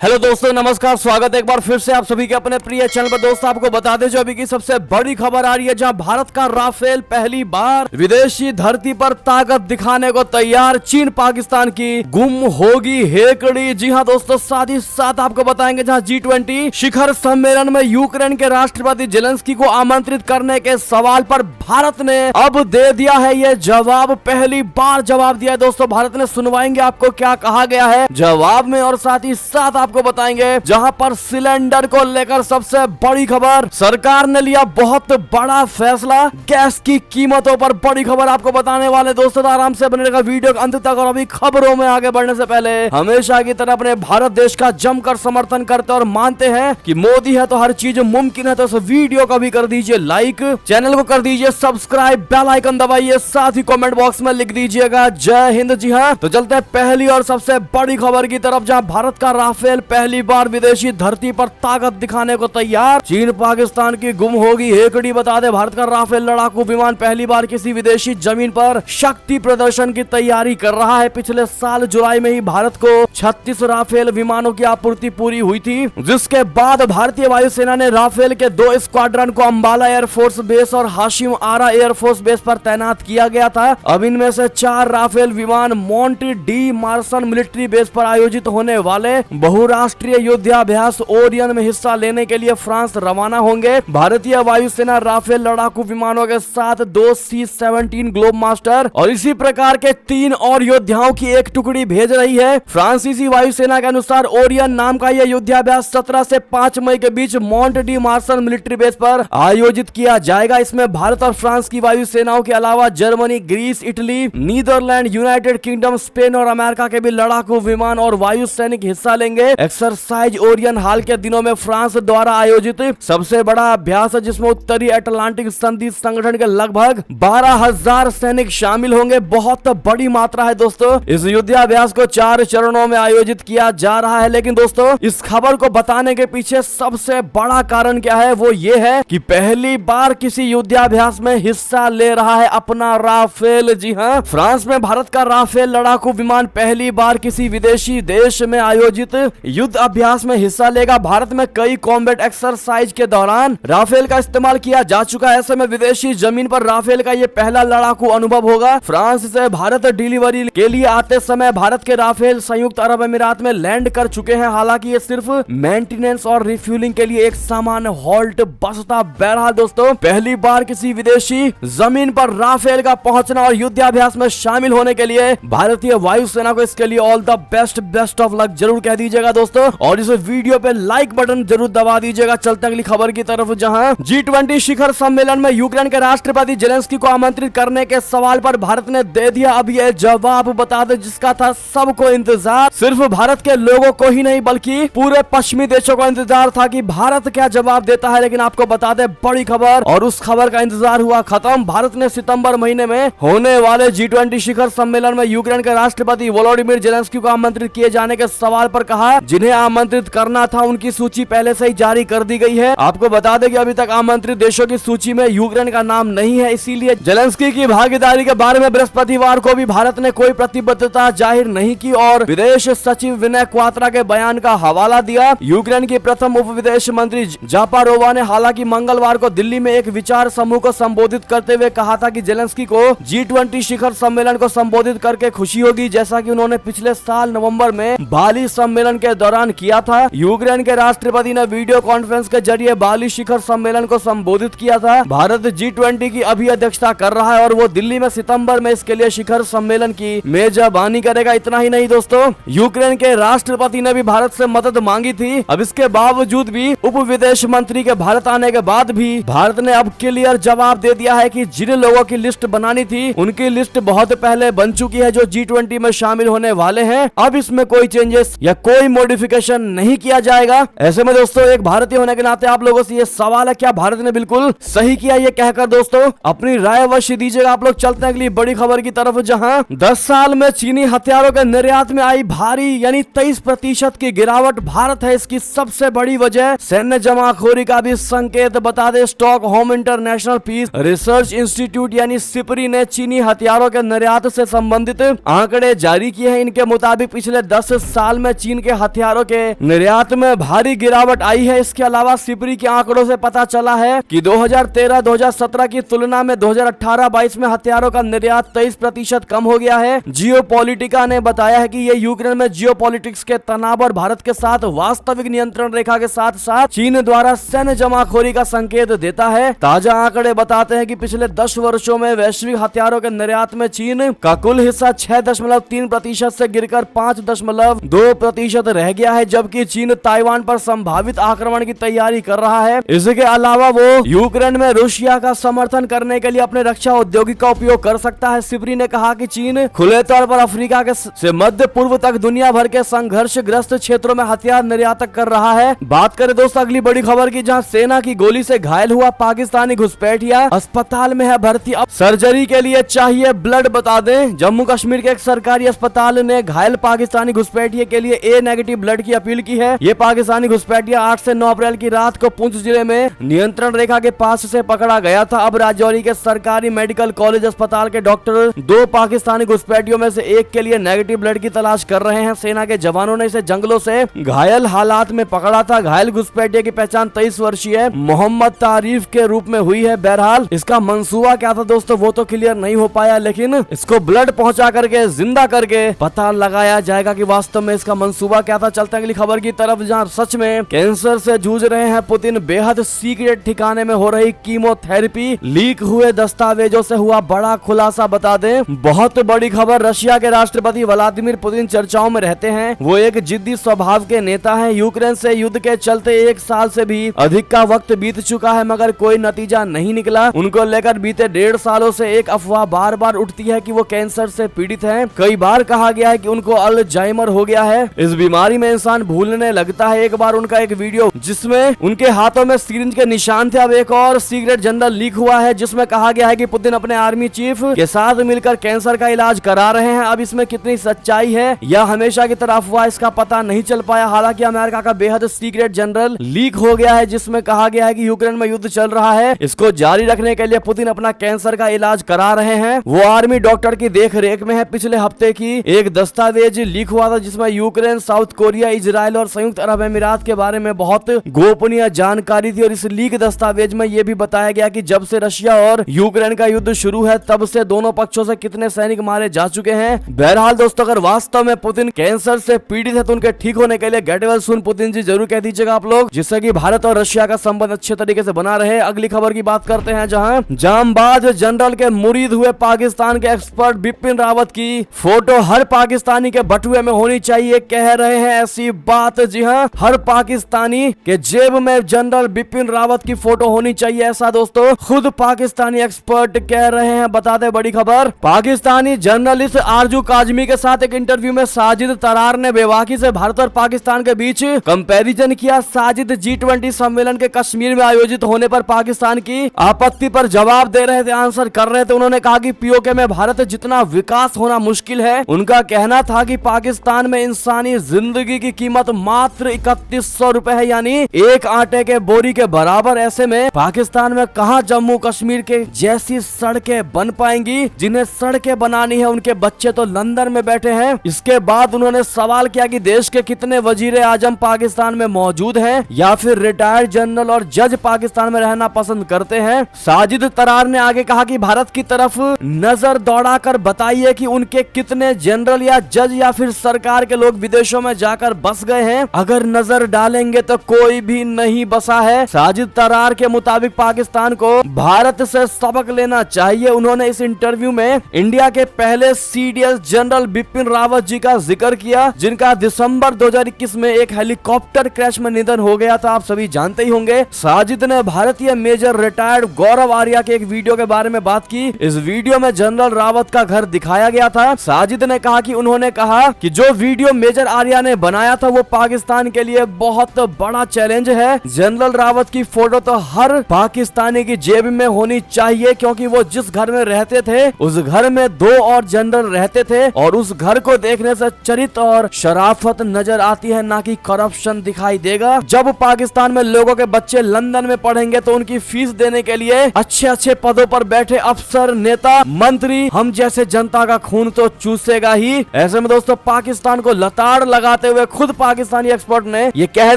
Hello दोस्तों, नमस्कार। स्वागत है एक बार फिर से आप सभी के अपने प्रिय चैनल पर। दोस्तों, आपको बता दें जो अभी की सबसे बड़ी खबर आ रही है, जहां भारत का राफेल पहली बार विदेशी धरती पर ताकत दिखाने को तैयार। चीन पाकिस्तान की गुम होगी हेकड़ी। जी हां दोस्तों, साथ ही साथ आपको बताएंगे जहां G20 शिखर सम्मेलन में यूक्रेन के राष्ट्रपति जेलेंस्की को आमंत्रित करने के सवाल पर भारत ने अब दे दिया है ये जवाब। पहली बार जवाब दिया है दोस्तों भारत ने। सुनवाएंगे आपको क्या कहा गया है जवाब में, और साथ ही साथ आपको बताएंगे जहां पर सिलेंडर को लेकर सबसे बड़ी खबर, सरकार ने लिया बहुत बड़ा फैसला। गैस की कीमतों पर बड़ी खबर आपको बताने वाले दोस्तों, तो आराम से बने रहेगा वीडियो के अंत तक। और अभी खबरों में आगे बढ़ने से पहले हमेशा की तरह अपने भारत देश का जमकर समर्थन करते और मानते हैं कि मोदी है तो हर चीज मुमकिन है। तो इस वीडियो को भी कर दीजिए लाइक, चैनल को कर दीजिए सब्सक्राइब, बेल आइकन दबाइए, साथ ही कमेंट बॉक्स में लिख दीजिएगा जय हिंद। जी हाँ, तो चलते हैं पहली और सबसे बड़ी खबर की तरफ, जहां भारत का राफेल पहली बार विदेशी धरती पर ताकत दिखाने को तैयार। चीन पाकिस्तान की गुम होगी हेकड़ी। बता दे, भारत का राफेल लड़ाकू विमान पहली बार किसी विदेशी जमीन पर शक्ति प्रदर्शन की तैयारी कर रहा है। पिछले साल जुलाई में ही भारत को 36 राफेल विमानों की आपूर्ति पूरी हुई थी, जिसके बाद भारतीय वायुसेना ने राफेल के 2 स्क्वाड्रन को अंबाला एयरफोर्स बेस और हाशिम आरा एयरफोर्स बेस पर तैनात किया गया था। अब इनमें से 4 राफेल विमान Monty D Marsan military base पर आयोजित होने वाले बहुराष्ट्रीय युद्धाभ्यास ओरियन में हिस्सा लेने के लिए फ्रांस रवाना होंगे। भारतीय वायुसेना राफेल लड़ाकू विमानों के साथ 2 C-17 ग्लोब मास्टर और इसी प्रकार के 3 और योद्धाओं की एक टुकड़ी भेज रही है। फ्रांसीसी वायुसेना के अनुसार ओरियन नाम का यह युद्धाभ्यास 17 से 5 मई के बीच Mont de Marsan military base पर आयोजित किया जाएगा। इसमें भारत और फ्रांस की वायुसेनाओं के अलावा Germany, Greece, Italy, Netherlands, United Kingdom, Spain और अमेरिका के भी लड़ाकू विमान और वायु सैनिक हिस्सा लेंगे। एक्सरसाइज ओरियन हाल के दिनों में फ्रांस द्वारा आयोजित सबसे बड़ा अभ्यास है, जिसमें उत्तरी अटलांटिक संधि संगठन के लगभग 12,000 सैनिक शामिल होंगे। बहुत बड़ी मात्रा है दोस्तों। इस युद्धाभ्यास को 4 चरणों में आयोजित किया जा रहा है। लेकिन दोस्तों, इस खबर को बताने के पीछे सबसे बड़ा कारण क्या है, वो ये है कि पहली बार किसी युद्धाभ्यास में हिस्सा ले रहा है अपना राफेल। जी हाँ, फ्रांस में भारत का राफेल लड़ाकू विमान पहली बार किसी विदेशी देश में आयोजित युद्ध अभ्यास में हिस्सा लेगा। भारत में कई कॉम्बैट एक्सरसाइज के दौरान राफेल का इस्तेमाल किया जा चुका है। ऐसे में विदेशी जमीन पर राफेल का ये पहला लड़ाकू अनुभव होगा। फ्रांस से भारत डिलीवरी के लिए आते समय भारत के राफेल संयुक्त अरब अमीरात में लैंड कर चुके हैं। हालांकि ये सिर्फ मेंटेनेंस और रिफ्यूलिंग के लिए एक सामान्य हॉल्ट बस था। बहरहाल दोस्तों, पहली बार किसी विदेशी जमीन पर राफेल का पहुंचना और युद्धाभ्यास में शामिल होने के लिए भारतीय वायुसेना को इसके लिए all the best of luck जरूर कह दीजिएगा दोस्तों, और इस वीडियो पे लाइक बटन जरूर दबा दीजिएगा। चलते अगली खबर की तरफ, जहां G20 शिखर सम्मेलन में यूक्रेन के राष्ट्रपति जेलेंस्की को आमंत्रित करने के सवाल पर भारत ने दे दिया अब यह जवाब। बता दे, जिसका था सबको इंतजार, सिर्फ भारत के लोगों को ही नहीं बल्कि पूरे पश्चिमी देशों को इंतजार था कि भारत क्या जवाब देता है। लेकिन आपको बता दे बड़ी खबर, और उस खबर का इंतजार हुआ खत्म। भारत ने सितंबर महीने में होने वाले G20 शिखर सम्मेलन में यूक्रेन के राष्ट्रपति वोलोडिमिर जेलेंस्की को आमंत्रित किए जाने के सवाल पर कहा, जिन्हें आमंत्रित करना था उनकी सूची पहले से ही जारी कर दी गई है। आपको बता दें कि अभी तक आमंत्रित देशों की सूची में यूक्रेन का नाम नहीं है। इसीलिए जेलेंस्की की भागीदारी के बारे में बृहस्पतिवार को भी भारत ने कोई प्रतिबद्धता जाहिर नहीं की और विदेश सचिव विनय क्वात्रा के बयान का हवाला दिया। यूक्रेन की प्रथम उप विदेश मंत्री जापारोवा ने हालांकि मंगलवार को दिल्ली में एक विचार समूह को संबोधित करते हुए कहा था कि जेलेंस्की को G20 शिखर सम्मेलन को संबोधित करके खुशी होगी, जैसा कि उन्होंने पिछले साल नवंबर में बाली सम्मेलन के दौरान किया था। यूक्रेन के राष्ट्रपति ने वीडियो कॉन्फ्रेंस के जरिए बाली शिखर सम्मेलन को संबोधित किया था। भारत G20 की अभी अध्यक्षता कर रहा है और वो दिल्ली में सितंबर में इसके लिए शिखर सम्मेलन की मेजबानी करेगा। इतना ही नहीं दोस्तों, यूक्रेन के राष्ट्रपति ने भी भारत से मदद मांगी थी। अब इसके बावजूद भी उप विदेश मंत्री के भारत आने के बाद भी भारत ने अब क्लियर जवाब दे दिया है कि जिन लोगों की लिस्ट बनानी थी उनकी लिस्ट बहुत पहले बन चुकी है जो G20 में शामिल होने वाले हैं। अब इसमें कोई चेंजेस या कोई मॉडिफिकेशन नहीं किया जाएगा। ऐसे में दोस्तों, एक भारतीय होने के नाते आप लोगों से ये सवाल है, क्या भारत ने बिल्कुल सही किया? ये कहकर दोस्तों अपनी राय अवश्य दीजिएगा। आप लोग चलते हैं अगली बड़ी खबर की तरफ, जहां 10 साल में चीनी हथियारों के निर्यात में आई भारी यानी 23% की गिरावट। भारत है इसकी सबसे बड़ी वजह। सैन्य जमाखोरी का भी संकेत। बता दे, Stockholm International Peace Research Institute यानी सिपरी ने चीनी हथियारों के निर्यात से संबंधित आंकड़े जारी किए हैं। इनके मुताबिक पिछले 10 साल में चीन के हथियारों के निर्यात में भारी गिरावट आई है। इसके अलावा सिपरी के आंकड़ों से पता चला है कि 2013-2017 की तुलना में 2018-22 में हथियारों का निर्यात 23% कम हो गया है। जियोपॉलिटिका ने बताया है कि ये यूक्रेन में जियोपॉलिटिक्स के तनाव और भारत के साथ वास्तविक नियंत्रण रेखा के साथ साथ चीन द्वारा सैन्य जमाखोरी का संकेत देता है। ताजा आंकड़े बताते हैं कि पिछले 10 वर्षों में वैश्विक हथियारों के निर्यात में चीन का कुल हिस्सा 6.3% से गिरकर 5.2% रह गया है, जबकि चीन ताइवान पर संभावित आक्रमण की तैयारी कर रहा है। इसके अलावा वो यूक्रेन में रूसिया का समर्थन करने के लिए अपने रक्षा औद्योगिक का उपयोग कर सकता है। सिपरी ने कहा कि चीन खुले तौर पर अफ्रीका के से मध्य पूर्व तक दुनिया भर के संघर्षग्रस्त क्षेत्रों में हथियार निर्यात कर रहा है। बात करें दोस्तों अगली बड़ी खबर की, जहां सेना की गोली से घायल हुआ पाकिस्तानी घुसपैठिया अस्पताल में है भर्ती, अब सर्जरी के लिए चाहिए ब्लड। बता दें जम्मू कश्मीर के एक सरकारी अस्पताल ने घायल पाकिस्तानी घुसपैठिए के लिए ए नेगेटिव ब्लड की अपील की है। ये पाकिस्तानी घुसपैठिया 8 से 9 अप्रैल की रात को पुंछ जिले में नियंत्रण रेखा के पास से पकड़ा गया था। अब राजौरी के सरकारी मेडिकल कॉलेज अस्पताल के डॉक्टर 2 पाकिस्तानी घुसपैठियों में से एक के लिए नेगेटिव ब्लड की तलाश कर रहे हैं। सेना के जवानों ने इसे जंगलों से घायल हालात में पकड़ा था। घायल घुसपैठिए की पहचान 23 वर्षीय मोहम्मद तारीफ के रूप में हुई है। बहरहाल इसका मंसूबा क्या था दोस्तों वो तो क्लियर नहीं हो पाया, लेकिन इसको ब्लड पहुंचा करके जिंदा करके पता लगाया जाएगा कि वास्तव में इसका मंसूबा क्या था। चलते हैं अगली खबर की तरफ, जहां सच में कैंसर से जूझ रहे हैं पुतिन। बेहद सीक्रेट ठिकाने में हो रही कीमोथेरेपी, लीक हुए दस्तावेजों से हुआ बड़ा खुलासा। बता दें बहुत बड़ी खबर, रशिया के राष्ट्रपति व्लादिमीर पुतिन चर्चाओं में रहते हैं। वो एक जिद्दी स्वभाव के नेता हैं। यूक्रेन से युद्ध के चलते 1 साल से भी अधिक का वक्त बीत चुका है, मगर कोई नतीजा नहीं निकला। उनको लेकर बीते 1.5 सालों से एक अफवाह बार बार उठती है कि वो कैंसर से पीड़ित हैं। कई बार कहा गया है कि उनको अल्जाइमर हो गया है। इस बीमारी में इंसान भूलने लगता है। एक बार उनका एक वीडियो जिसमें उनके हाथों में सिरिंज के निशान थे। अब एक और सीक्रेट जनरल लीक हुआ है जिसमें कहा गया है कि पुतिन अपने आर्मी चीफ के साथ मिलकर कैंसर का इलाज करा रहे हैं। अब इसमें कितनी सच्चाई है या हमेशा की तरह अफवाह, इसका पता नहीं चल पाया। हालांकि अमेरिका का बेहद सीक्रेट जनरल लीक हो गया है जिसमें कहा गया है कि यूक्रेन में युद्ध चल रहा है, इसको जारी रखने के लिए पुतिन अपना कैंसर का इलाज करा रहे हैं। वो आर्मी डॉक्टर की देख रेख में है। पिछले हफ्ते की एक दस्तावेज लीक हुआ था जिसमें यूक्रेन, साउथ कोरिया, इजराइल और संयुक्त अरब अमीरात के बारे में बहुत गोपनीय जानकारी थी। और इस लीक दस्तावेज में यह भी बताया गया कि जब से रशिया और यूक्रेन का युद्ध शुरू है तब से दोनों पक्षों से कितने सैनिक मारे जा चुके हैं। बहरहाल दोस्तों अगर वास्तव में पुतिन कैंसर से पीड़ित है तो उनके ठीक होने के लिए गेट वेल सून पुतिन जी जरूर कह दीजिएगा आप लोग, जिससे कि भारत और रशिया का संबंध अच्छे तरीके से बना रहे। अगली खबर की बात करते हैं, जहां जांबाज जनरल के मुरीद हुए पाकिस्तान के एक्सपर्ट बिपिन रावत की फोटो हर पाकिस्तानी के बटुए में होनी चाहिए, कह रहे हैं ऐसी बात। जी हां, हर पाकिस्तानी के जेब में जनरल बिपिन रावत की फोटो होनी चाहिए, ऐसा दोस्तों खुद पाकिस्तानी एक्सपर्ट कह रहे हैं। बता दे बड़ी खबर, पाकिस्तानी जर्नलिस्ट आरजू काजमी के साथ एक इंटरव्यू में साजिद तरार ने बेबाकी से भारत और पाकिस्तान के बीच कंपैरिजन किया। साजिद G20 सम्मेलन के कश्मीर में आयोजित होने पर पाकिस्तान की आपत्ति पर जवाब दे रहे थे, आंसर कर रहे थे। उन्होंने कहा कि पीओके में भारत जितना विकास होना मुश्किल है। उनका कहना था कि पाकिस्तान में इंसानी जिंदगी की कीमत मात्र 3100 रुपए है, यानी एक आटे के बोरी के बराबर। ऐसे में पाकिस्तान में कहां जम्मू कश्मीर के जैसी सड़कें बन पाएंगी। जिन्हें सड़कें बनानी है उनके बच्चे तो लंदन में बैठे हैं। इसके बाद उन्होंने सवाल किया कि देश के कितने वजीर आजम पाकिस्तान में मौजूद हैं या फिर रिटायर्ड जनरल और जज पाकिस्तान में रहना पसंद करते हैं। साजिद तरार ने आगे कहा कि भारत की तरफ नजर दौड़ाकर बताइए कि उनके कितने जनरल या जज या फिर सरकार के लोग विदेशों में जाकर बस गए हैं। अगर नजर डालेंगे तो कोई भी नहीं बसा है। साजिद तरार के मुताबिक पाकिस्तान को भारत से सबक लेना चाहिए। उन्होंने इस इंटरव्यू में इंडिया के पहले CDS जनरल बिपिन रावत जी का जिक्र किया, जिनका दिसंबर 2021 में एक हेलीकॉप्टर क्रैश में निधन हो गया था, आप सभी जानते ही होंगे। साजिद ने भारतीय मेजर रिटायर्ड गौरव आर्या के एक वीडियो के बारे में बात की। इस वीडियो में जनरल रावत का घर दिखाया गया था। साजिद ने कहा कि उन्होंने कहा कि जो वीडियो मेजर आर्या ने बनाया था वो पाकिस्तान के लिए बहुत बड़ा चैलेंज है। जनरल रावत की फोटो तो हर पाकिस्तानी की जेब में होनी चाहिए, क्योंकि वो जिस घर में रहते थे उस घर में 2 और जनरल रहते थे और उस घर को देखने से चरित्र और शराफत नजर आती है, ना कि करप्शन दिखाई देगा। जब पाकिस्तान में लोगों के बच्चे लंदन में पढ़ेंगे तो उनकी फीस देने के लिए अच्छे अच्छे पदों पर बैठे अफसर, नेता, मंत्री हम जैसे जनता का खून तो चूसेगा ही। ऐसे में दोस्तों पाकिस्तान को लताड़ लगा आते हुए खुद पाकिस्तानी एक्सपर्ट ने ये कह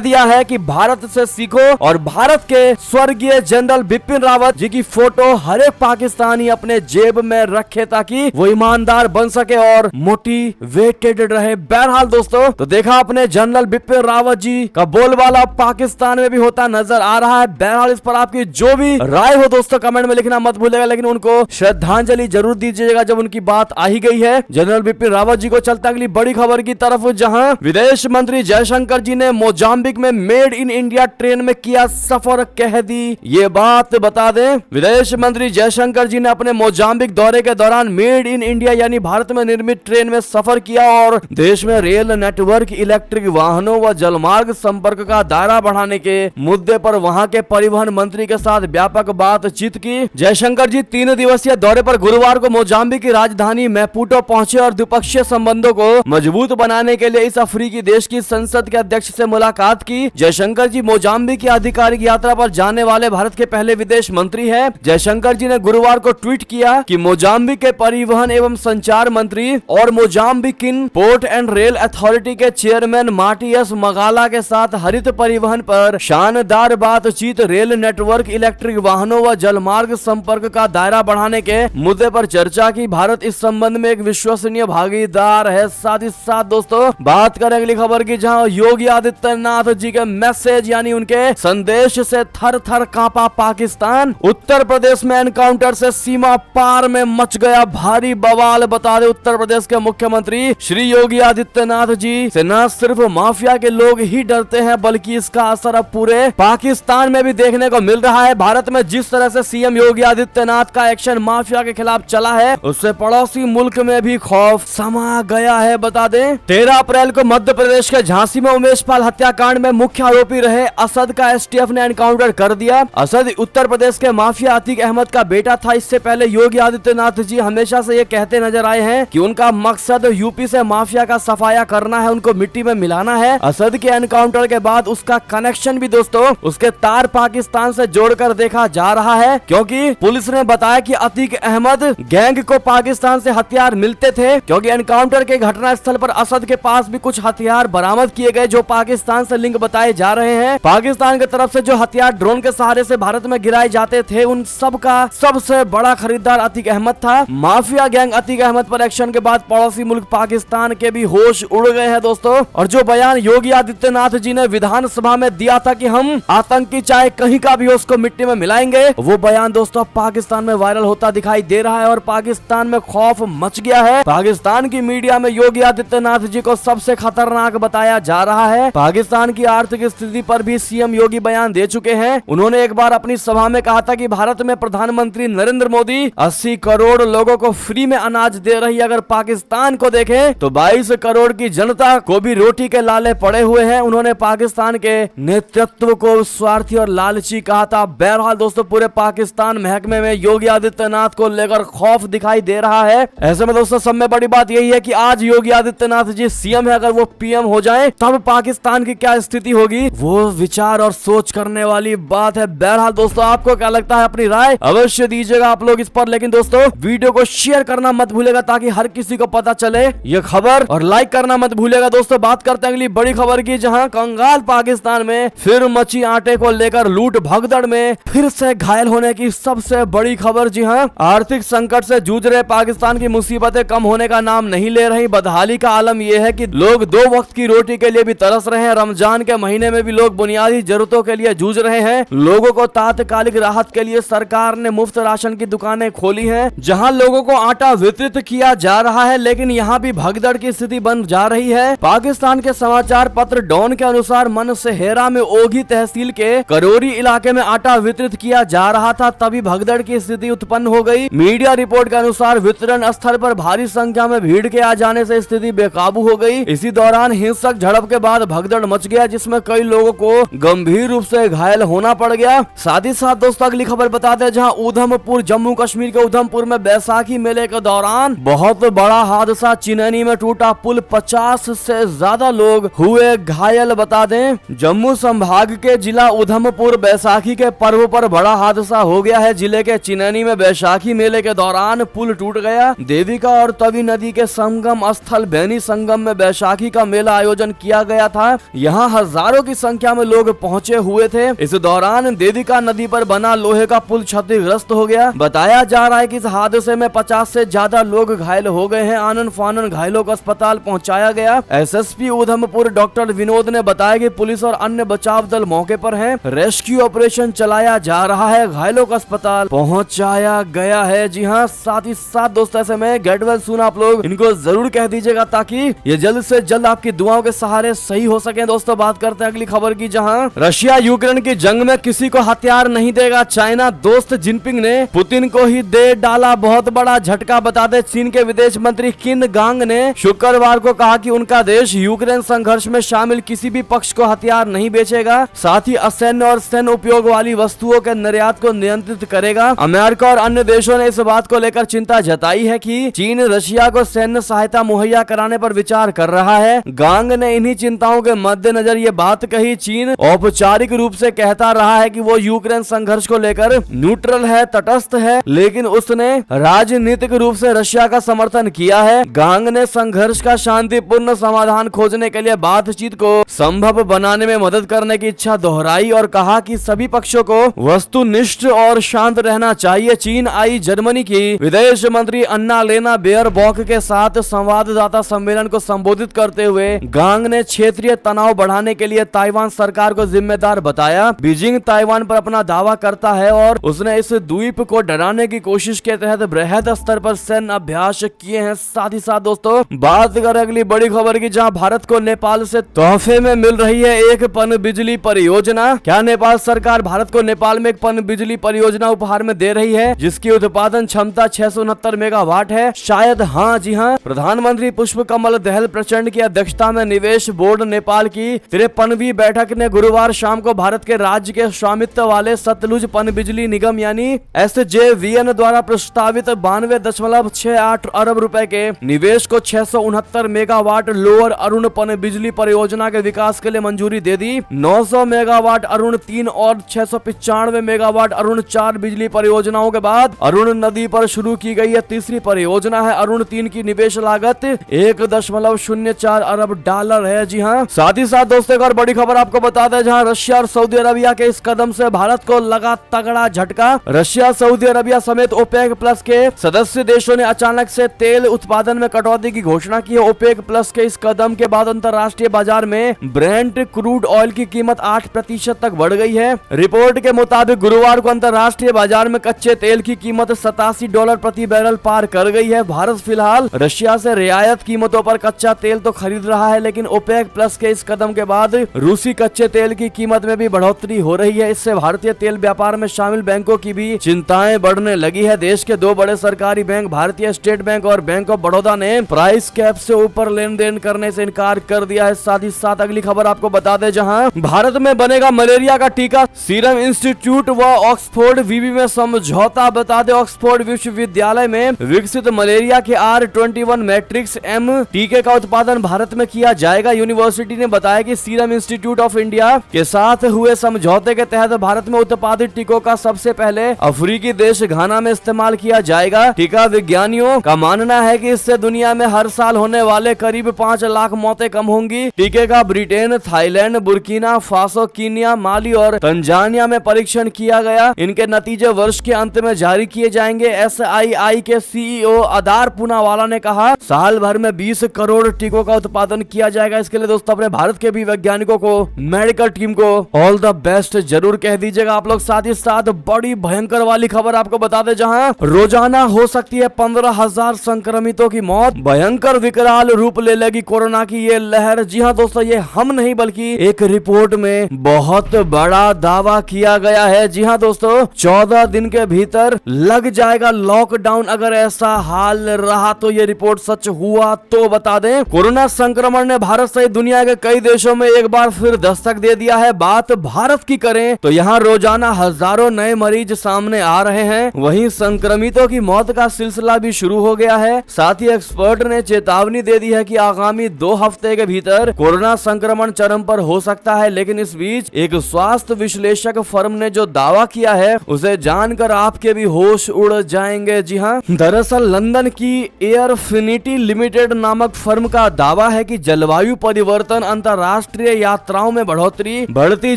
दिया है कि भारत से सीखो और भारत के स्वर्गीय जनरल बिपिन रावत जी की फोटो हर एक पाकिस्तानी अपने जेब में रखे ताकि वो ईमानदार बन सके और मोटिवेटेड रहे। बहरहाल दोस्तों, तो देखा अपने जनरल बिपिन रावत जी का बोलबाला पाकिस्तान में भी होता नजर आ रहा है। बहरहाल इस पर आपकी जो भी राय हो दोस्तों कमेंट में लिखना मत भूलेगा, लेकिन उनको श्रद्धांजलि जरूर दीजिएगा जब उनकी बात आ ही गई है जनरल बिपिन रावत जी को। चलता अगली बड़ी खबर की तरफ, जहां विदेश मंत्री जयशंकर जी ने मोजाम्बिक में मेड इन इंडिया ट्रेन में किया सफर, कह दी ये बात। बता दें, विदेश मंत्री जयशंकर जी ने अपने मोजाम्बिक दौरे के दौरान मेड इन इंडिया यानी भारत में निर्मित ट्रेन में सफर किया और देश में रेल नेटवर्क, इलेक्ट्रिक वाहनों व जलमार्ग संपर्क का दायरा बढ़ाने के मुद्दे पर वहां के परिवहन मंत्री के साथ व्यापक बातचीत की। जयशंकर जी 3 दिवसीय दौरे पर गुरुवार को मोजाम्बिक की राजधानी मैपुटो पहुंचे और द्विपक्षीय संबंधों को मजबूत बनाने के लिए इस अफ्रीकी देश की संसद के अध्यक्ष से मुलाकात की। जयशंकर जी मोजाम्बिक की आधिकारिक यात्रा पर जाने वाले भारत के पहले विदेश मंत्री हैं। जयशंकर जी ने गुरुवार को ट्वीट किया कि मोजाम्बिक के परिवहन एवं संचार मंत्री और मोजाम्बिकिन पोर्ट एंड रेल अथॉरिटी के चेयरमैन मार्टियस मगाला के साथ हरित परिवहन पर शानदार बातचीत, रेल नेटवर्क, इलेक्ट्रिक वाहनों व जलमार्ग संपर्क का दायरा बढ़ाने के मुद्दे पर चर्चा की। भारत इस संबंध में एक विश्वसनीय भागीदार है। साथ ही साथ दोस्तों बात करें अगली खबर की, जहां योगी आदित्यनाथ जी के मैसेज यानी उनके संदेश से थर थर कांपा पाकिस्तान। उत्तर प्रदेश में एनकाउंटर से सीमा पार में मच गया भारी बवाल। बता दें, उत्तर प्रदेश के मुख्यमंत्री श्री योगी आदित्यनाथ जी से न सिर्फ माफिया के लोग ही डरते हैं बल्कि इसका असर अब पूरे पाकिस्तान में भी देखने को मिल रहा है। भारत में जिस तरह से सीएम योगी आदित्यनाथ का एक्शन माफिया के खिलाफ चला है, उससे पड़ोसी मुल्क में भी खौफ समा गया है। बता दें, 13 अप्रैल को मध्य प्रदेश के झांसी में उमेश पाल हत्याकांड में मुख्य आरोपी रहे असद का एसटीएफ ने एनकाउंटर कर दिया। असद उत्तर प्रदेश के माफिया अतीक अहमद का बेटा था। इससे पहले योगी आदित्यनाथ जी हमेशा से ये कहते नजर आए हैं कि उनका मकसद यूपी से माफिया का सफाया करना है, उनको मिट्टी में मिलाना है। असद के एनकाउंटर के बाद उसका कनेक्शन भी दोस्तों, उसके तार पाकिस्तान से जोड़कर देखा जा रहा है, क्योंकि पुलिस ने बताया कि अतीक अहमद गैंग को पाकिस्तान से हथियार मिलते थे, क्योंकि एनकाउंटर के घटना स्थल पर असद के पास भी कुछ हथियार बरामद किए गए जो पाकिस्तान से लिंक बताए जा रहे हैं। पाकिस्तान की तरफ से जो हथियार ड्रोन के सहारे से भारत में गिराए जाते थे, उन सब का सबसे बड़ा खरीदार अतीक अहमद था। माफिया गैंग अतीक अहमद पर एक्शन के बाद पड़ोसी मुल्क पाकिस्तान के भी होश उड़ गए हैं दोस्तों। और जो बयान योगी आदित्यनाथ जी ने विधानसभा में दिया था कि हम आतंकी चाहे कहीं का भी हो उसको मिट्टी में मिलाएंगे, वो बयान दोस्तों पाकिस्तान में वायरल होता दिखाई दे रहा है और पाकिस्तान में खौफ मच गया है। पाकिस्तान की मीडिया में योगी आदित्यनाथ जी को सबसे खतरनाक बताया जा रहा है। पाकिस्तान की आर्थिक स्थिति पर भी सीएम योगी बयान दे चुके हैं। उन्होंने एक बार अपनी सभा में कहा था कि भारत में प्रधानमंत्री नरेंद्र मोदी 80 करोड़ लोगों को फ्री में अनाज दे रही है। अगर पाकिस्तान को देखें तो 22 करोड़ की जनता को भी रोटी के लाले पड़े हुए हैं। उन्होंने पाकिस्तान के नेतृत्व को स्वार्थी और लालची कहा था। बहरहाल दोस्तों, पूरे पाकिस्तान महकमे में योगी आदित्यनाथ को लेकर खौफ दिखाई दे रहा है। ऐसे में दोस्तों सब में बड़ी बात यही है कि आज योगी आदित्यनाथ जी सीएम है, अगर वो पीएम हो जाए तब पाकिस्तान की क्या स्थिति होगी, वो विचार और सोच करने वाली बात है। बहरहाल दोस्तों, आपको क्या लगता है, अपनी राय अवश्य दीजिएगा आप लोग इस पर। लेकिन दोस्तों वीडियो को शेयर करना मत भूलेगा ताकि हर किसी को पता चले ये खबर, और लाइक करना मत भूलेगा। दोस्तों बात करते हैं अगली बड़ी खबर की, जहां कंगाल पाकिस्तान में फिर मची आटे को लेकर लूट भगदड़ में फिर से घायल होने की सबसे बड़ी खबर। जी हां, आर्थिक संकट से जूझ रहे पाकिस्तान की मुसीबतें कम होने का नाम नहीं ले रही। बदहाली का आलम यह है कि लोग 2 वक्त की रोटी के लिए भी तरस रहे हैं। रमजान के महीने में भी लोग बुनियादी जरूरतों के लिए जूझ रहे हैं। लोगों को तात्कालिक राहत के लिए सरकार ने मुफ्त राशन की दुकानें खोली हैं, जहां लोगों को आटा वितरित किया जा रहा है। लेकिन यहां भी भगदड़ की स्थिति बन जा रही है। पाकिस्तान के समाचार पत्र डॉन के अनुसार मनसेहेरा में ओघी तहसील के करोरी इलाके में आटा वितरित किया जा रहा था, तभी भगदड़ की स्थिति उत्पन्न हो गई। मीडिया रिपोर्ट के अनुसार वितरण स्थल पर भारी संख्या में भीड़ के आ जाने से स्थिति बेकाबू हो गई। इसी दौरान हिंसक झड़प के बाद भगदड़ मच गया, जिसमें कई लोगों को गंभीर रूप से घायल होना पड़ गया। साथ ही साथ दोस्तों अगली खबर बताते हैं, जहां उधमपुर जम्मू कश्मीर के उधमपुर में बैसाखी मेले के दौरान बहुत बड़ा हादसा, चिनैनी में टूटा पुल, 50 से ज्यादा लोग हुए घायल। बता दें, जम्मू संभाग के जिला उधमपुर बैसाखी के पर्व पर बड़ा हादसा हो गया है। जिले के चिनैनी में बैसाखी मेले के दौरान पुल टूट गया। देविका और तवी नदी के संगम स्थल बैनी संगम में बैसाखी राखी का मेला आयोजन किया गया था। यहाँ हजारों की संख्या में लोग पहुँचे हुए थे। इस दौरान देविका नदी पर बना लोहे का पुल क्षतिग्रस्त हो गया। बताया जा रहा है कि इस हादसे में 50 से ज्यादा लोग घायल हो गए हैं। आनन फानन घायलों को अस्पताल पहुंचाया गया। एसएसपी उधमपुर डॉक्टर विनोद ने बताया कि पुलिस और अन्य बचाव दल मौके पर हैं। रेस्क्यू ऑपरेशन चलाया जा रहा है। घायलों को अस्पताल पहुंचाया गया है। जी हाँ, साथ ही साथ दोस्तों ऐसे में गेट वेल सून आप लोग इनको जरूर कह दीजिएगा ताकि ये जल्द से जल्द आपकी दुआओं के सहारे सही हो सके। दोस्तों बात करते हैं अगली खबर की, जहां रशिया यूक्रेन की जंग में किसी को हथियार नहीं देगा चाइना। दोस्त जिनपिंग ने पुतिन को ही दे डाला बहुत बड़ा झटका। बता दें चीन के विदेश मंत्री किन गांग ने शुक्रवार को कहा कि उनका देश यूक्रेन संघर्ष में शामिल किसी भी पक्ष को हथियार नहीं बेचेगा, साथ ही असैन्य और सैन्य उपयोग वाली वस्तुओं के निर्यात को नियंत्रित करेगा। अमेरिका और अन्य देशों ने इस बात को लेकर चिंता जताई है कि चीन रशिया को सैन्य सहायता मुहैया कराने पर विचार कर रहा है। गांग ने इन्हीं चिंताओं के मद्देनजर ये बात कही। चीन औपचारिक रूप से कहता रहा है कि वो यूक्रेन संघर्ष को लेकर न्यूट्रल है, तटस्थ है, लेकिन उसने राजनीतिक रूप से रशिया का समर्थन किया है। गांग ने संघर्ष का शांतिपूर्ण समाधान खोजने के लिए बातचीत को संभव बनाने में मदद करने की इच्छा दोहराई और कहा कि सभी पक्षों को वस्तुनिष्ठ और शांत रहना चाहिए। चीन आई जर्मनी की विदेश मंत्री अन्ना लेना बेयरबॉक के साथ संवाददाता सम्मेलन को संबोधित करते हुए गांग ने क्षेत्रीय तनाव बढ़ाने के लिए ताइवान सरकार को जिम्मेदार बताया। बीजिंग ताइवान पर अपना दावा करता है और उसने इस द्वीप को डराने की कोशिश के तहत बृहद स्तर पर सैन्य अभ्यास किए हैं। साथ ही साथ दोस्तों बात करें अगली बड़ी खबर की, जहां भारत को नेपाल से तोहफे में मिल रही है एक पन बिजली परियोजना। क्या नेपाल सरकार भारत को नेपाल में एक पन बिजली परियोजना उपहार में दे रही है जिसकी उत्पादन क्षमता 669 मेगावाट है? शायद हाँ, जी हाँ। प्रधानमंत्री पुष्प कमल दहल प्रचंड की अध्यक्षता में निवेश बोर्ड नेपाल की 53वीं बैठक ने गुरुवार शाम को भारत के राज्य के स्वामित्व वाले सतलुज पन बिजली निगम यानी SJVN द्वारा प्रस्तावित 92.68 अरब रुपए के निवेश को 669 मेगावाट लोअर अरुण पन बिजली परियोजना के विकास के लिए मंजूरी दे दी। 900 मेगावाट अरुण 3 और 695 मेगावाट अरुण 4 बिजली परियोजनाओं के बाद अरुण नदी पर शुरू की गई यह तीसरी परियोजना है। अरुण 3 की निवेश लागत 1.04 अरब डॉलर है। जी हाँ, साथ ही साथ दोस्तों एक और बड़ी खबर आपको बता दें, जहां रशिया और सऊदी अरबिया के इस कदम से भारत को लगा तगड़ा झटका। रशिया, सऊदी अरबिया समेत ओपेक प्लस के सदस्य देशों ने अचानक से तेल उत्पादन में कटौती की घोषणा की है। ओपेक प्लस के इस कदम के बाद अंतर्राष्ट्रीय बाजार में ब्रेंट क्रूड ऑयल की कीमत 8% तक बढ़ गई है। रिपोर्ट के मुताबिक गुरुवार को अंतर्राष्ट्रीय बाजार में कच्चे तेल की कीमत $87 प्रति बैरल पार कर गई है। भारत फिलहाल रशिया से रियायत कीमतों पर कच्चा तेल तो खरीद रहा है, लेकिन ओपेक प्लस के इस कदम के बाद रूसी कच्चे तेल की कीमत में भी बढ़ोतरी हो रही है। इससे भारतीय तेल व्यापार में शामिल बैंकों की भी चिंताएं बढ़ने लगी है। देश के दो बड़े सरकारी बैंक भारतीय स्टेट बैंक और बैंक ऑफ बड़ौदा ने प्राइस कैप से ऊपर लेन देन करने से इनकार कर दिया है। साथ ही साथ अगली खबर आपको बता दें, जहां भारत में बनेगा मलेरिया का टीका। सीरम इंस्टीट्यूट व ऑक्सफोर्ड विवि में समझौता। बता दें ऑक्सफोर्ड विश्वविद्यालय में विकसित मलेरिया के R21 मैट्रिक्स M टीके का उत्पादन भारत में किया जाएगा। यूनिवर्सिटी ने बताया कि सीरम इंस्टीट्यूट ऑफ इंडिया के साथ हुए समझौते के तहत भारत में उत्पादित टीकों का सबसे पहले अफ्रीकी देश घाना में इस्तेमाल किया जाएगा। टीका विज्ञानियों का मानना है कि इससे दुनिया में हर साल होने वाले करीब 5 लाख मौतें कम होंगी। टीके का Britain, Thailand, Burkina Faso, Kenya, Mali और तंजानिया में परीक्षण किया गया। इनके नतीजे वर्ष के अंत में जारी किए जाएंगे। SII के CEO आधार पूनावाला ने कहा साल भर में 20 करोड़ टीकों का उत्पादन किया जाएगा। इसके लिए दोस्तों अपने भारत के भी वैज्ञानिकों को, मेडिकल टीम को ऑल द बेस्ट जरूर कह दीजिएगा आप लोग। साथ ही साथ बड़ी भयंकर वाली खबर आपको बता दें, जहां रोजाना हो सकती है 15,000 संक्रमितों की मौत। भयंकर विकराल रूप ले लेगी कोरोना की ये लहर। जी हाँ दोस्तों, ये हम नहीं बल्कि एक रिपोर्ट में बहुत बड़ा दावा किया गया है। जी हाँ दोस्तों, 14 दिन के भीतर लग जाएगा लॉकडाउन। अगर ऐसा हाल रहा तो ये रिपोर्ट सच हुआ तो बता दें कोरोना संक्रमण ने भारत सहित दुनिया के कई देशों में एक बार फिर दस्तक दे दिया है। बात भारत की करें तो यहाँ रोजाना हजारों नए मरीज सामने आ रहे हैं। वहीं संक्रमितों की मौत का सिलसिला भी शुरू हो गया है। साथ ही एक्सपर्ट ने चेतावनी दे दी है कि आगामी 2 हफ्ते के भीतर कोरोना संक्रमण चरम पर हो सकता है। लेकिन इस बीच एक स्वास्थ्य विश्लेषक फर्म ने जो दावा किया है उसे जानकर आपके भी होश उड़ जाएंगे। जी हाँ, दरअसल लंदन की एयरफिनिटी लिमिटेड नामक फर्म का दावा दावा है कि जलवायु परिवर्तन, अंतर्राष्ट्रीय यात्राओं में बढ़ोतरी, बढ़ती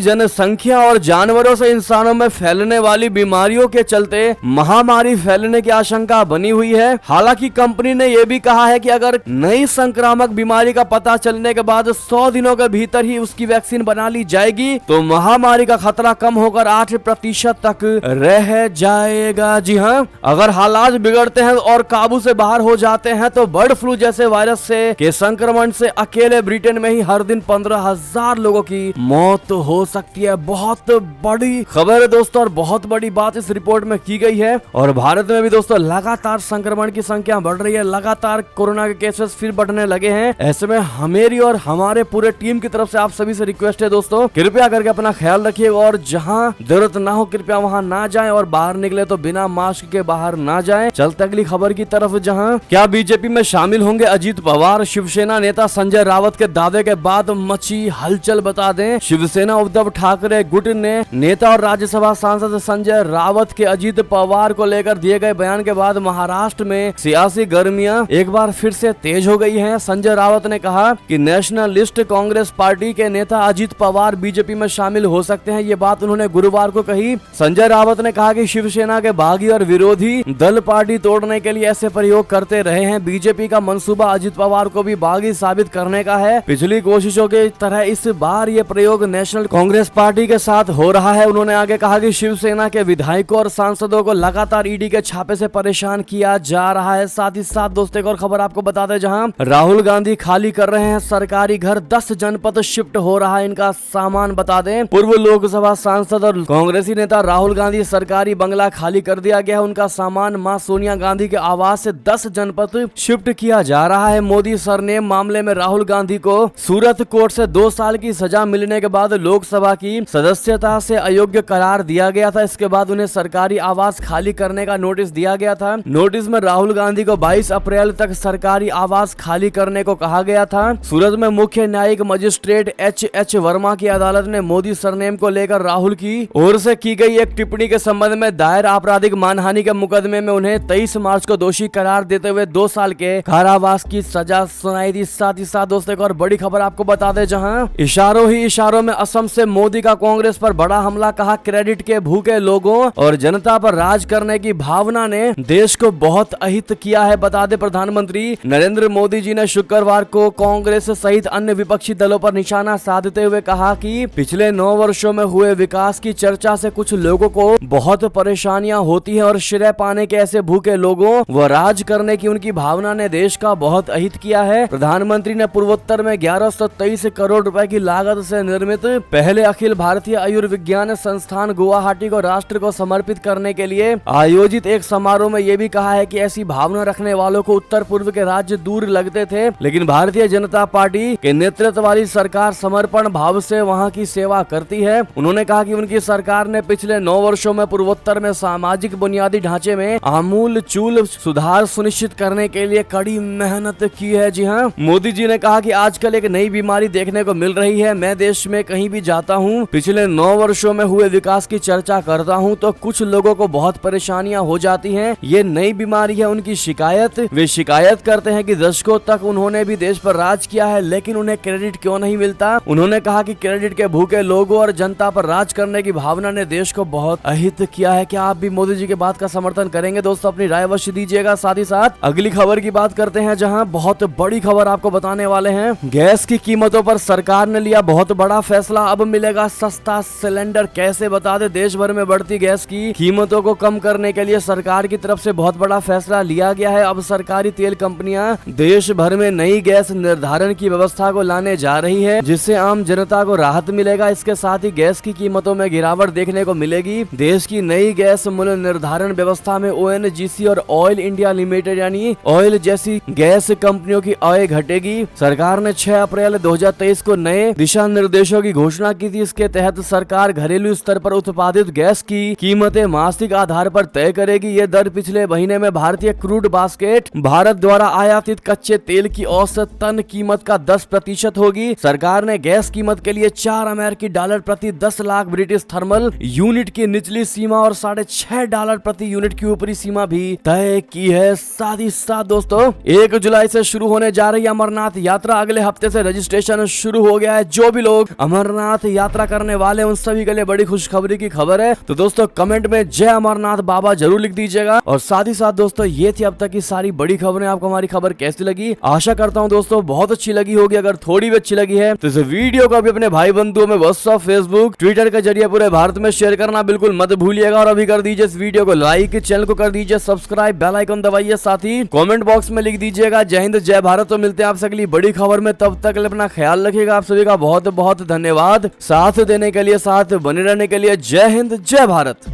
जनसंख्या और जानवरों से इंसानों में फैलने वाली बीमारियों के चलते महामारी फैलने की आशंका बनी हुई है। हालांकि कंपनी ने यह भी कहा है कि अगर नई संक्रामक बीमारी का पता चलने के बाद 100 दिनों के भीतर ही उसकी वैक्सीन बना ली जाएगी तो महामारी का खतरा कम होकर 8% तक रह जाएगा। जी हाँ, अगर हालात बिगड़ते हैं और काबू से बाहर हो जाते हैं तो बर्ड फ्लू जैसे वायरस से के संक्रमण से अकेले ब्रिटेन में ही हर दिन 15,000 लोगों की मौत हो सकती है। बहुत बड़ी खबर है दोस्तों और बहुत बड़ी बात इस रिपोर्ट में की गई है। और भारत में भी दोस्तों लगातार संक्रमण की संख्या बढ़ रही है, लगातार कोरोना के केसेस फिर बढ़ने लगे हैं। ऐसे में मेरी और हमारे पूरे टीम की तरफ से आप सभी से रिक्वेस्ट है दोस्तों, कृपया करके अपना ख्याल रखिए और जहां जरूरत ना हो कृपया वहां ना जाएं और बाहर निकले तो बिना मास्क के बाहर ना जाएं। चलते अगली खबर की तरफ, जहां क्या बीजेपी में शामिल होंगे अजीत पवार? शिवसेना नेता संजय रावत के दावे के बाद मची हलचल, बता दें शिवसेना उद्धव ठाकरे गुट ने नेता और राज्यसभा सांसद संजय रावत के अजीत पवार को लेकर दिए गए बयान के बाद महाराष्ट्र में सियासी गर्मियां एक बार फिर से तेज हो गई हैं। संजय रावत ने कहा कि नेशनलिस्ट कांग्रेस पार्टी के नेता अजीत पवार बीजेपी में शामिल हो सकते हैं। ये बात उन्होंने गुरुवार को कही। संजय रावत ने कहा कि शिवसेना के बागी और विरोधी दल पार्टी तोड़ने के लिए ऐसे प्रयोग करते रहे हैं। बीजेपी का मंसूबा अजीत पवार को भी बागी साबित करने का है। पिछली कोशिशों की तरह इस बार ये प्रयोग नेशनल कांग्रेस पार्टी के साथ हो रहा है। उन्होंने आगे कहा कि शिवसेना के विधायकों और सांसदों को लगातार ईडी के छापे से परेशान किया जा रहा है। साथ ही साथ दोस्तों एक और खबर आपको बता दें, जहां राहुल गांधी खाली कर रहे हैं सरकारी घर, 10 जनपद शिफ्ट हो रहा है इनका सामान। बता दें पूर्व लोकसभा सांसद और कांग्रेसी नेता राहुल गांधी सरकारी बंगला खाली कर दिया गया है। उनका सामान मां सोनिया गांधी के आवास से 10 जनपद शिफ्ट किया जा रहा है। मोदी सरनेम मामले में राहुल गांधी को सूरत कोर्ट से 2 साल की सजा मिलने के बाद लोकसभा की सदस्यता से अयोग्य करार दिया गया था। इसके बाद उन्हें सरकारी आवास खाली करने का नोटिस दिया गया था। नोटिस में राहुल गांधी को 22 अप्रैल तक सरकारी आवास खाली करने को कहा गया था। सूरत में मुख्य न्यायिक मजिस्ट्रेट एच वर्मा की अदालत ने मोदी सरनेम को लेकर राहुल की ओर से की गई एक टिप्पणी के संबंध में दायर आपराधिक मानहानि के मुकदमे में उन्हें 23 मार्च को दोषी करार देते हुए 2 साल के कारावास की सजा सुनाई थी। साथ ही साथ दोस्तों एक और बड़ी खबर आपको बता दें, जहां इशारों ही इशारों में असम से मोदी का कांग्रेस पर बड़ा हमला। कहा क्रेडिट के भूखे लोगों और जनता पर राज करने की भावना ने देश को बहुत अहित किया है। बता दें प्रधानमंत्री नरेंद्र मोदी जी ने शुक्रवार को कांग्रेस सहित अन्य विपक्षी दलों पर निशाना साधते हुए कहा कि पिछले 9 वर्षों में हुए विकास की चर्चा से कुछ लोगों को बहुत परेशानियां होती हैं और श्रेय पाने के ऐसे भूखे लोगों व राज करने की उनकी भावना ने देश का बहुत अहित किया है। प्रधानमंत्री ने पूर्वोत्तर में 1123 करोड़ रुपए की लागत से निर्मित पहले अखिल भारतीय आयुर्विज्ञान संस्थान गुवाहाटी को राष्ट्र को समर्पित करने के लिए आयोजित एक समारोह में यह भी कहा है कि ऐसी भावना रखने वालों को उत्तर पूर्व के राज्य दूर लगते थे, लेकिन भारतीय जनता पार्टी के नेतृत्व वाली सरकार समर्पण भाव से वहां की सेवा करती है। उन्होंने कहा कि उनकी सरकार ने पिछले 9 वर्षों में पूर्वोत्तर में सामाजिक बुनियादी ढांचे में आमूल चूल सुधार सुनिश्चित करने के लिए कड़ी मेहनत की है। जी हाँ, मोदी जी ने कहा कि आजकल एक नई बीमारी देखने को मिल रही है। मैं देश में कहीं भी जाता हूँ, पिछले 9 वर्षों में हुए विकास की चर्चा करता हूँ तो कुछ लोगों को बहुत परेशानियां हो जाती हैं। ये नई बीमारी है उनकी शिकायत। वे शिकायत करते हैं कि दशकों तक उन्होंने भी देश पर राज किया है लेकिन उन्हें क्रेडिट क्यों नहीं मिलता। उन्होंने कहा कि क्रेडिट के भूखे लोगों और जनता पर राज करने की भावना ने देश को बहुत अहित किया है। क्या आप भी मोदी जी के बात का समर्थन करेंगे? दोस्तों अपनी राय अवश्य दीजिएगा। साथ ही साथ अगली खबर की बात करते हैं, जहां बहुत बड़ी खबर आपको बताने वाले हैं। गैस की कीमतों पर सरकार ने लिया बहुत बड़ा फैसला, अब मिलेगा सस्ता सिलेंडर। कैसे? बता दें देश भर में बढ़ती गैस की कीमतों को कम करने के लिए सरकार की तरफ से बहुत बड़ा फैसला लिया गया है। अब सरकारी तेल कंपनियां देश भर में नई गैस निर्धारण की व्यवस्था को लाने जा रही है, जिससे आम जनता को राहत मिलेगा। इसके साथ ही गैस की कीमतों में गिरावट देखने को मिलेगी। देश की नई गैस मूल्य निर्धारण व्यवस्था में ONGC और ऑयल इंडिया लिमिटेड यानी ऑयल जैसी गैस कंपनियों की आय घटेगी। सरकार ने 6 अप्रैल 2023 को नए दिशा निर्देशों की घोषणा की थी। इसके तहत सरकार घरेलू स्तर पर उत्पादित गैस की कीमतें मासिक आधार पर तय करेगी। ये दर पिछले महीने में भारतीय क्रूड बास्केट भारत द्वारा आयातित कच्चे तेल की औसत टन कीमत का 10% होगी। सरकार ने गैस कीमत के लिए $4 प्रति 10 लाख ब्रिटिश थर्मल यूनिट की निचली सीमा और $6.5 प्रति यूनिट की ऊपरी सीमा भी तय की है। साथ ही साथ दोस्तों 1 जुलाई से शुरू होने जा रही अमरनाथ यात्रा अगले हफ्ते से रजिस्ट्रेशन शुरू हो गया है। जो भी लोग अमरनाथ यात्रा करने वाले उन सभी के लिए बड़ी खुशखबरी की खबर है। तो दोस्तों कमेंट में जय अमरनाथ बाबा जरूर लिख दीजिएगा। और साथ ही साथ दोस्तों ये थी अब तक की सारी बड़ी खबरें। आपको हमारी खबर कैसी लगी? आशा करता हूँ दोस्तों बहुत अच्छी लगी होगी। अगर थोड़ी भी अच्छी लगी है तो इस वीडियो को भी अपने भाई बंधुओं में व्हाट्सएप, फेसबुक, ट्विटर के जरिए पूरे भारत में शेयर करना बिल्कुल मत भूलिएगा। और अभी कर दीजिए इस वीडियो को लाइक, चैनल को कर दीजिए सब्सक्राइब, बेल आइकन दबाइए, साथ ही कमेंट बॉक्स में लिख दीजिएगा जय हिंद जय भारत। तो मिलते हैं आपसे अगली बड़ी खबर में, तब तक अपना ख्याल रखिएगा। आप सभी का बहुत बहुत धन्यवाद साथ देने के लिए, साथ बने रहने के लिए। जय हिंद जय भारत।